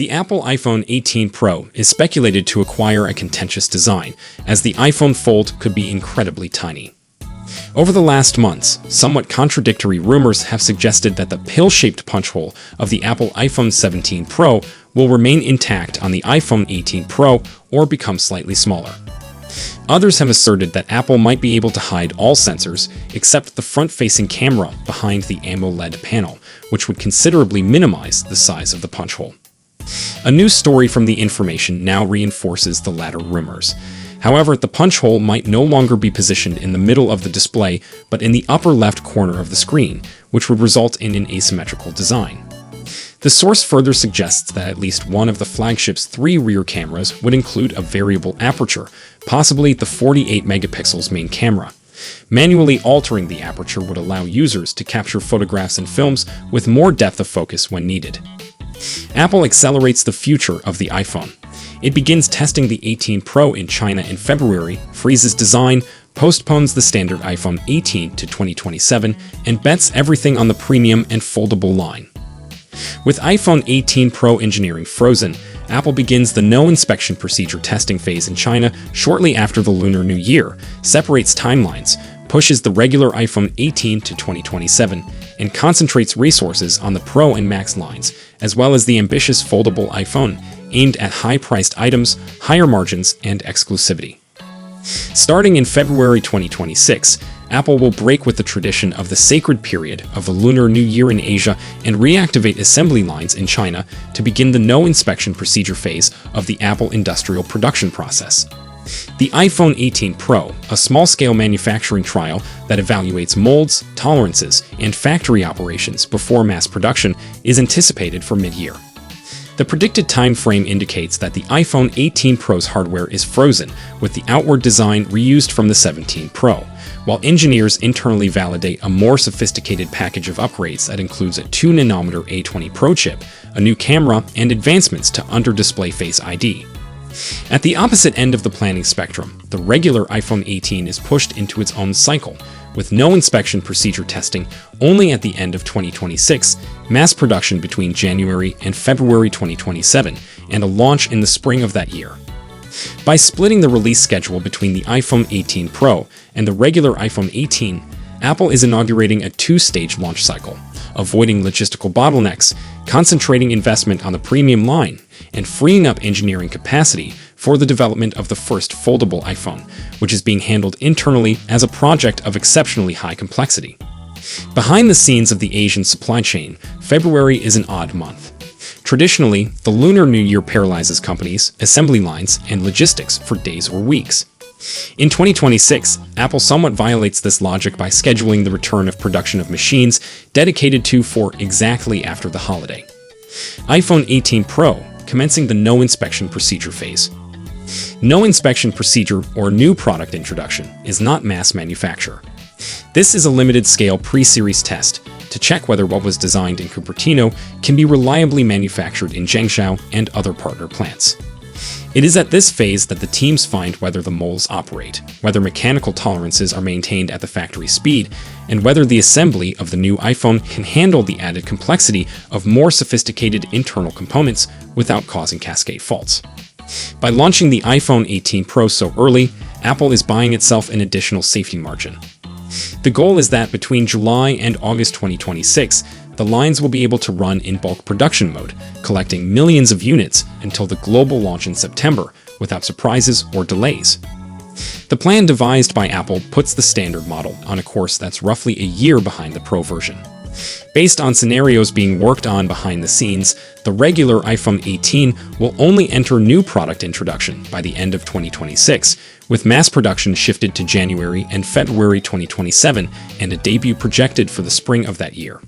The Apple iPhone 18 Pro is speculated to acquire a contentious design, as the iPhone Fold could be incredibly tiny. Over the last months, somewhat contradictory rumors have suggested that the pill-shaped punch hole of the Apple iPhone 17 Pro will remain intact on the iPhone 18 Pro or become slightly smaller. Others have asserted that Apple might be able to hide all sensors except the front-facing camera behind the AMOLED panel, which would considerably minimize the size of the punch hole. A new story from The Information now reinforces the latter rumors. However, the punch hole might no longer be positioned in the middle of the display, but in the upper left corner of the screen, which would result in an asymmetrical design. The source further suggests that at least one of the flagship's 3 rear cameras would include a variable aperture, possibly the 48 megapixels main camera. Manually altering the aperture would allow users to capture photographs and films with more depth of focus when needed. Apple accelerates the future of the iPhone. It begins testing the 18 Pro in China in February, freezes design, postpones the standard iPhone 18 to 2027, and bets everything on the premium and foldable line. With iPhone 18 Pro engineering frozen, Apple begins the no inspection procedure testing phase in China shortly after the Lunar New Year, separates timelines, pushes the regular iPhone 18 to 2027, and concentrates resources on the Pro and Max lines, as well as the ambitious foldable iPhone, aimed at high-priced items, higher margins, and exclusivity. Starting in February 2026, Apple will break with the tradition of the sacred period of the Lunar New Year in Asia and reactivate assembly lines in China to begin the no inspection procedure phase of the Apple industrial production process. The iPhone 18 Pro, a small-scale manufacturing trial that evaluates molds, tolerances, and factory operations before mass production, is anticipated for mid-year. The predicted time frame indicates that the iPhone 18 Pro's hardware is frozen, with the outward design reused from the 17 Pro, while engineers internally validate a more sophisticated package of upgrades that includes a 2nm A20 Pro chip, a new camera, and advancements to under-display Face ID. At the opposite end of the planning spectrum, the regular iPhone 18 is pushed into its own cycle, with no inspection procedure testing only at the end of 2026, mass production between January and February 2027, and a launch in the spring of that year. By splitting the release schedule between the iPhone 18 Pro and the regular iPhone 18, Apple is inaugurating a 2-stage launch cycle, avoiding logistical bottlenecks, concentrating investment on the premium line, and freeing up engineering capacity for the development of the first foldable iPhone, which is being handled internally as a project of exceptionally high complexity. Behind the scenes of the Asian supply chain, February is an odd month. Traditionally, the Lunar New Year paralyzes companies, assembly lines, and logistics for days or weeks. In 2026, Apple somewhat violates this logic by scheduling the return of production of machines dedicated to for exactly after the holiday. iPhone 18 Pro, commencing the no inspection procedure phase. No inspection procedure or new product introduction is not mass manufacture. This is a limited-scale pre-series test to check whether what was designed in Cupertino can be reliably manufactured in Zhengzhou and other partner plants. It is at this phase that the teams find whether the molds operate, whether mechanical tolerances are maintained at the factory speed, and whether the assembly of the new iPhone can handle the added complexity of more sophisticated internal components without causing cascade faults. By launching the iPhone 18 Pro so early, Apple is buying itself an additional safety margin. The goal is that between July and August 2026, the lines will be able to run in bulk production mode, collecting millions of units until the global launch in September, without surprises or delays. The plan devised by Apple puts the standard model on a course that's roughly a year behind the Pro version. Based on scenarios being worked on behind the scenes, the regular iPhone 18 will only enter new product introduction by the end of 2026, with mass production shifted to January and February 2027 and a debut projected for the spring of that year.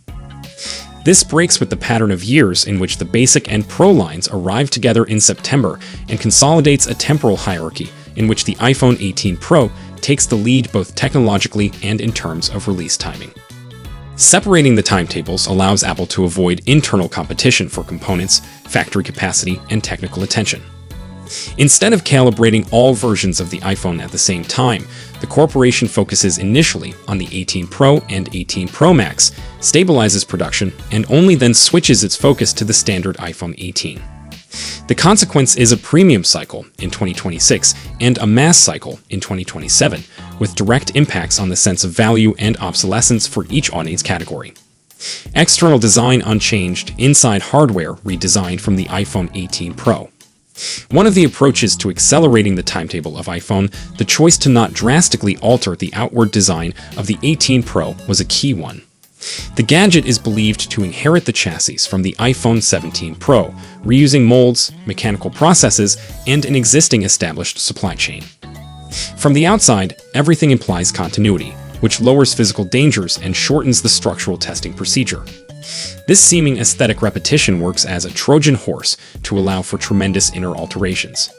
This breaks with the pattern of years in which the Basic and Pro lines arrive together in September and consolidates a temporal hierarchy in which the iPhone 18 Pro takes the lead both technologically and in terms of release timing. Separating the timetables allows Apple to avoid internal competition for components, factory capacity, and technical attention. Instead of calibrating all versions of the iPhone at the same time, the corporation focuses initially on the 18 Pro and 18 Pro Max, stabilizes production, and only then switches its focus to the standard iPhone 18. The consequence is a premium cycle in 2026 and a mass cycle in 2027, with direct impacts on the sense of value and obsolescence for each audience category. External design unchanged, inside hardware redesigned from the iPhone 18 Pro. One of the approaches to accelerating the timetable of iPhone, the choice to not drastically alter the outward design of the 18 Pro was a key one. The gadget is believed to inherit the chassis from the iPhone 17 Pro, reusing molds, mechanical processes, and an existing established supply chain. From the outside, everything implies continuity, which lowers physical dangers and shortens the structural testing procedure. This seeming aesthetic repetition works as a Trojan horse to allow for tremendous inner alterations.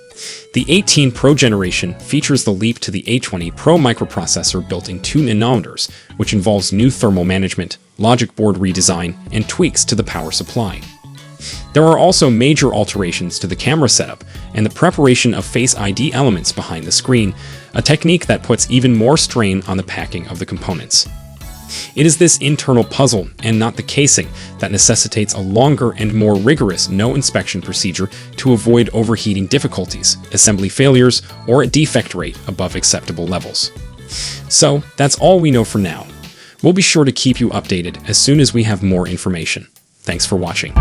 The 18 Pro generation features the leap to the A20 Pro microprocessor built in 2 nanometers, which involves new thermal management, logic board redesign, and tweaks to the power supply. There are also major alterations to the camera setup and the preparation of Face ID elements behind the screen, a technique that puts even more strain on the packing of the components. It is this internal puzzle, and not the casing, that necessitates a longer and more rigorous no-inspection procedure to avoid overheating difficulties, assembly failures, or a defect rate above acceptable levels. So, that's all we know for now. We'll be sure to keep you updated as soon as we have more information. Thanks for watching.